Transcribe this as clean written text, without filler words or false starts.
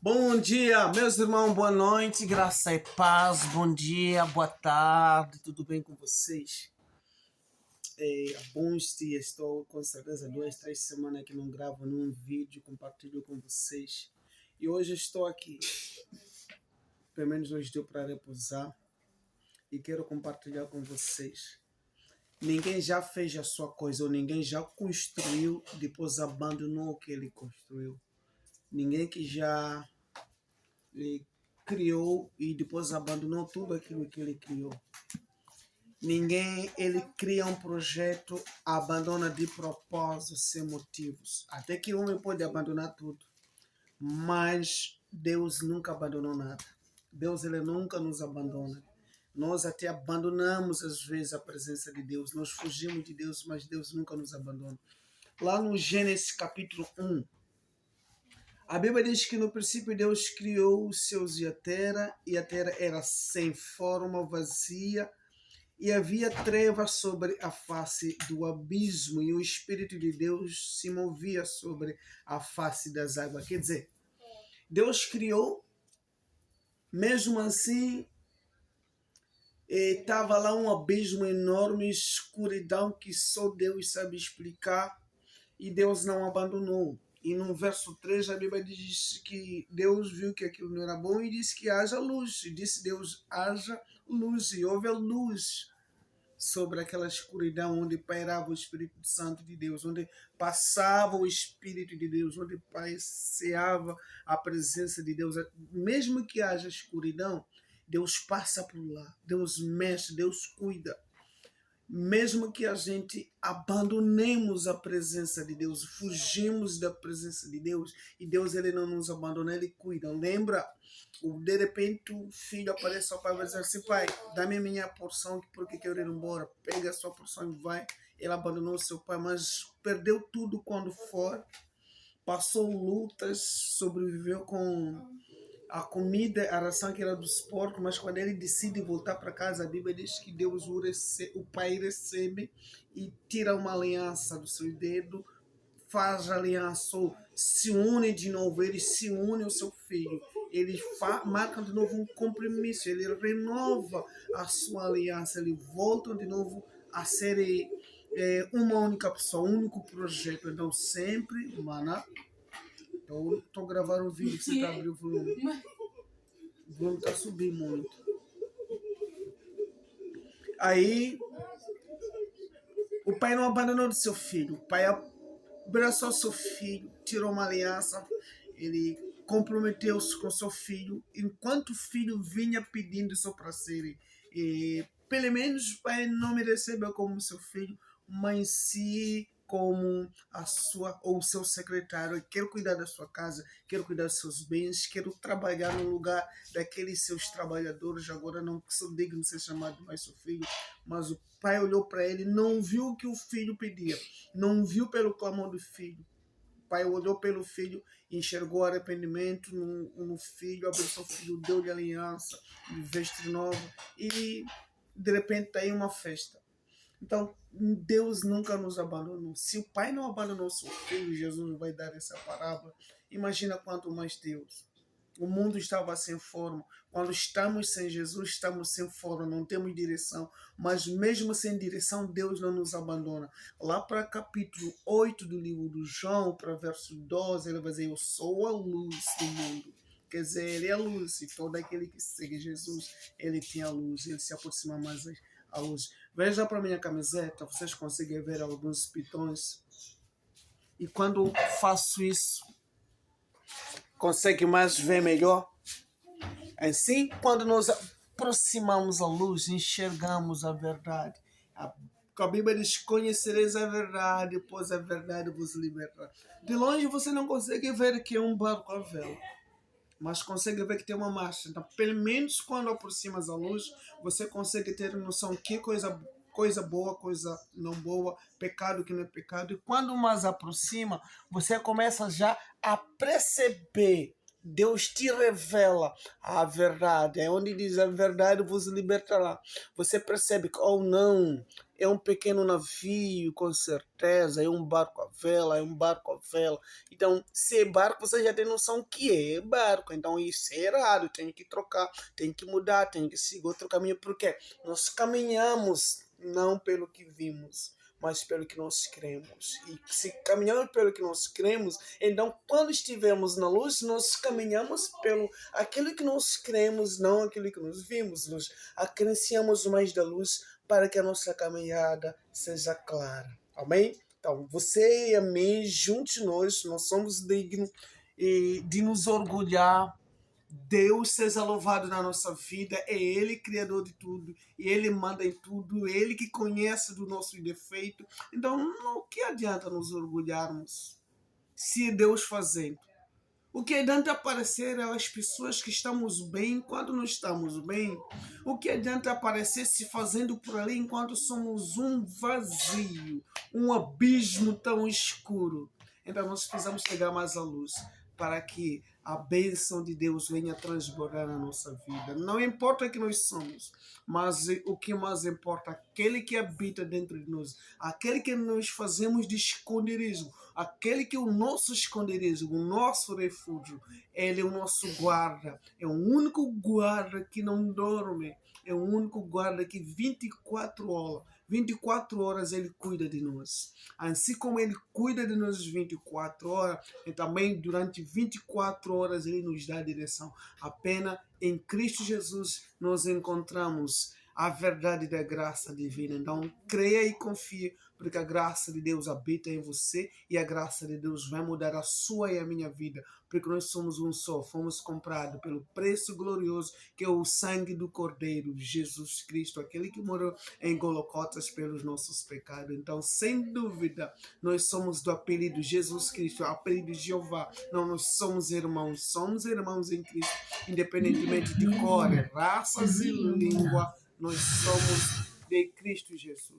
Bom dia, meus irmãos, boa noite, graça e paz, bom dia, boa tarde, tudo bem com vocês? Há bons dias, estou com certeza 2, 3 semanas que não gravo nenhum vídeo, compartilho com vocês. E hoje estou aqui, pelo menos hoje deu para repousar e quero compartilhar com vocês. Ninguém já fez a sua coisa ou ninguém já construiu, depois abandonou o que ele construiu. Ninguém que já criou e depois abandonou tudo aquilo que ele criou. Ninguém, ele cria um projeto, abandona de propósito, sem motivos. Até que o homem pode abandonar tudo. Mas Deus nunca abandonou nada. Deus, ele nunca nos abandona. Nós até abandonamos às vezes a presença de Deus. Nós fugimos de Deus, mas Deus nunca nos abandona. Lá no Gênesis capítulo 1, a Bíblia diz que no princípio Deus criou os céus e a terra era sem forma, vazia, e havia trevas sobre a face do abismo, e o Espírito de Deus se movia sobre a face das águas. Quer dizer, Deus criou, mesmo assim, estava lá um abismo enorme, escuridão que só Deus sabe explicar, e Deus não abandonou. E no verso 3 a Bíblia diz que Deus viu que aquilo não era bom e disse que haja luz. E disse Deus, haja luz, e houve a luz sobre aquela escuridão onde pairava o Espírito Santo de Deus, onde passava o Espírito de Deus, onde passeava a presença de Deus. Mesmo que haja escuridão, Deus passa por lá, Deus mexe, Deus cuida. Mesmo que a gente abandonemos a presença de Deus, fugimos da presença de Deus, e Deus, ele não nos abandona, ele cuida. Lembra, de repente o filho aparece ao pai e vai dizer assim, pai, dá-me a minha porção porque quero ir embora. Pega a sua porção e vai. Ele abandonou o seu pai, mas perdeu tudo quando for, passou lutas, sobreviveu com a comida, a ração que era dos porcos, mas quando ele decide voltar para casa, a Bíblia diz que Deus o pai recebe e tira uma aliança do seu dedo, faz aliança, se une de novo, ele se une ao seu filho, ele marca de novo um compromisso, ele renova a sua aliança, ele volta de novo a ser uma única pessoa, um único projeto. Então sempre, mano, eu estou gravando o vídeo, você está abrindo o volume. O volume está subindo muito. Aí, o pai não abandonou seu filho. O pai abraçou seu filho, tirou uma aliança, ele comprometeu-se com seu filho, enquanto o filho vinha pedindo seu prazer. E, pelo menos o pai não me recebeu como seu filho, mas sim como a sua ou o seu secretário. Quero cuidar da sua casa, quero cuidar dos seus bens, quero trabalhar no lugar daqueles seus trabalhadores. Agora não sou digno de ser chamado mais seu filho. Mas o pai olhou para ele, não viu o que o filho pedia, não viu pelo clamor do filho. O pai olhou pelo filho, enxergou arrependimento no filho, abençoou o filho, deu-lhe aliança, veste nova, e de repente está aí uma festa. Então, Deus nunca nos abandonou. Se o pai não abandonou seu filho, Jesus vai dar essa parábola. Imagina quanto mais Deus. O mundo estava sem forma. Quando estamos sem Jesus, estamos sem forma, não temos direção. Mas mesmo sem direção, Deus não nos abandona. Lá para capítulo 8 do livro do João, para verso 12, ele vai dizer, eu sou a luz do mundo. Quer dizer, ele é a luz, e todo aquele que segue Jesus, ele tem a luz, ele se aproxima mais a luz. Veja para minha camiseta, vocês conseguem ver alguns pitões. E quando faço isso, consegue mais ver melhor? Assim, quando nós aproximamos a luz, enxergamos a verdade. A Bíblia diz, conhecereis a verdade, pois a verdade vos libertará. De longe você não consegue ver que é um barco à vela, mas consegue ver que tem uma marcha. Então, pelo menos quando aproximas a luz, você consegue ter noção que coisa boa, coisa não boa, pecado que não é pecado. E quando mais aproxima, você começa já a perceber. Deus te revela a verdade. É onde diz a verdade vos libertará. Você percebe que, ou não, é um pequeno navio, com certeza, é um barco à vela, é um barco à vela. Então, se é barco, você já tem noção que é barco. Então, isso é errado, tem que trocar, tem que mudar, tem que seguir outro caminho, porque nós caminhamos não pelo que vimos, mas pelo que nós cremos. E se caminhamos pelo que nós cremos, então quando estivermos na luz, nós caminhamos pelo aquilo que nós cremos, não aquilo que nós vimos. Nós acrescentamos mais da luz para que a nossa caminhada seja clara. Amém? Então, você e a mim, juntos nós somos dignos de nos orgulhar. Deus seja louvado na nossa vida, é Ele criador de tudo, e Ele manda em tudo, Ele que conhece do nosso defeito. Então, o que adianta nos orgulharmos se é Deus fazendo? O que adianta aparecer às pessoas que estamos bem quando não estamos bem? O que adianta aparecer se fazendo por ali enquanto somos um vazio, um abismo tão escuro? Então nós precisamos pegar mais a luz para que a bênção de Deus venha transbordar na nossa vida. Não importa o que nós somos, mas o que mais importa, aquele que habita dentro de nós, aquele que nós fazemos de esconderijo, aquele que é o nosso esconderijo, o nosso refúgio. Ele é o nosso guarda, é o único guarda que não dorme, é o único guarda que 24 horas ele cuida de nós. Assim como ele cuida de nós 24 horas, e também durante 24 horas ele nos dá direção. Apenas em Cristo Jesus nós encontramos a verdade da graça divina. Então, creia e confie, porque a graça de Deus habita em você e a graça de Deus vai mudar a sua e a minha vida, porque nós somos um só, fomos comprados pelo preço glorioso que é o sangue do Cordeiro, Jesus Cristo, aquele que morreu em Golocotas pelos nossos pecados. Então, sem dúvida, nós somos do apelido Jesus Cristo, o apelido Jeová. Não, nós somos irmãos em Cristo, independentemente de cor, raças e língua, nós somos de Cristo Jesus.